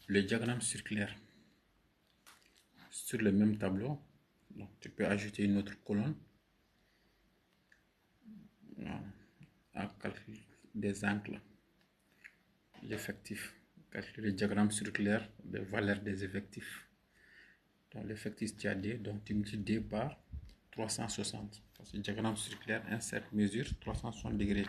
le diagramme circulaire sur le même tableau. Donc, tu peux ajouter une autre colonne à calcul des angles, l'effectif, calculer le diagramme circulaire des valeurs des effectifs. Donc, l'effectif, tu as D, donc tu multiplies D par 360. Parce que le diagramme circulaire, un cercle mesure 360 degrés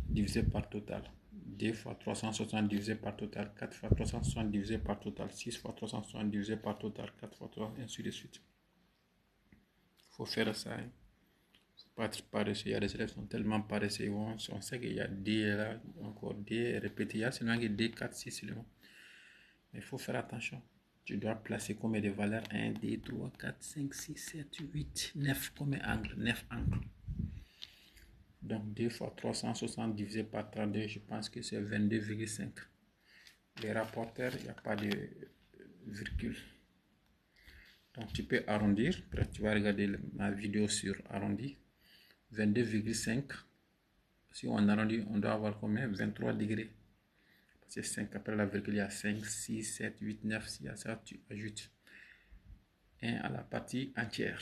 divisé par total. D fois 360 divisé par total, 4 fois 360 divisé par total, 6 fois 360 divisé par total, 4 fois 3, ainsi de suite. Il faut faire ça. Hein. Pas être paresseux. Il y a des élèves qui sont tellement paresseux. On sait qu'il y a D là, encore D répété. Il y a seulement D, 4, 6 seulement. Mais il faut faire attention. Tu dois placer combien de valeurs? 1, 2, 3, 4, 5, 6, 7, 8, 9. Combien d'angles? 9 angles. Donc 2 fois 360 divisé par 32, je pense que c'est 22,5. Les rapporteurs, il n'y a pas de virgule. Donc tu peux arrondir. Après, tu vas regarder ma vidéo sur arrondi. 22,5. Si on arrondit, on doit avoir combien? 23 degrés. C'est 5. Après la virgule, il y a 5, 6, 7, 8, 9. S'il y a ça, tu ajoutes 1 à la partie entière.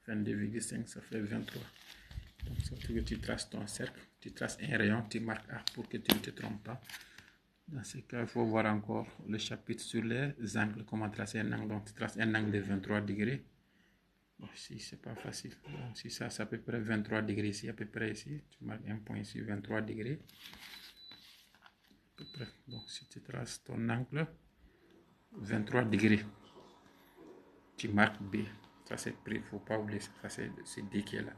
22,5, ça fait 23. Donc, surtout que tu traces ton cercle, tu traces un rayon, tu marques A pour que tu ne te trompes pas. Dans ce cas, il faut voir encore le chapitre sur les angles, comment tracer un angle. Donc, tu traces un angle de 23 degrés. Bon, si c'est pas facile. Donc, si ça, c'est à peu près 23 degrés ici, à peu près ici. Tu marques un point ici, 23 degrés. À peu près. Bon, si tu traces ton angle, 23 degrés, tu marques B. Ça, c'est pris, il ne faut pas oublier. Ça, c'est D qui est là.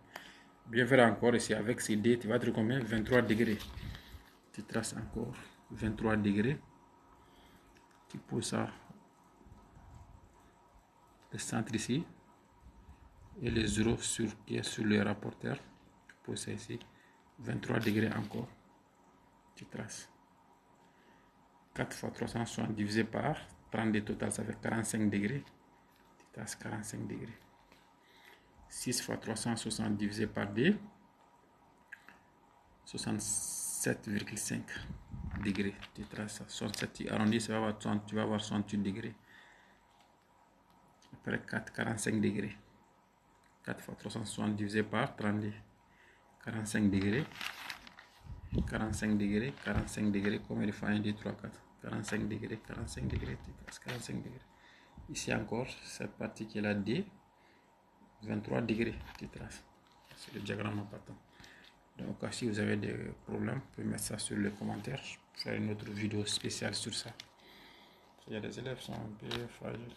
Bien faire encore ici, avec ces D, tu vas être combien? 23 degrés. Tu traces encore 23 degrés. Tu poses ça, le centre ici. Et les 0 qui est sur le rapporteur. Tu poses ça ici. 23 degrés encore. Tu traces. 4 fois 360 divisé par 32 total, ça fait 45 degrés. Tu traces 45 degrés. 6 fois 360 divisé par D. 67,5 degrés. Tu traces ça. 67, tu arrondis, tu vas avoir 68 degrés. Après 4, 45 degrés. 4 fois 360 divisé par 32. 45 degrés. 45 degrés. 45 degrés. Combien de fois 1, 2, 3, 4. 45 degrés. 45 degrés. Tu traces 45 degrés. Ici encore, cette partie qui est là D. 23 degrés. Tu traces. C'est le diagramme en partant. Donc, si vous avez des problèmes, vous pouvez mettre ça sur les commentaires. Je vais faire une autre vidéo spéciale sur ça. Il y a des élèves qui sont un peu fragiles.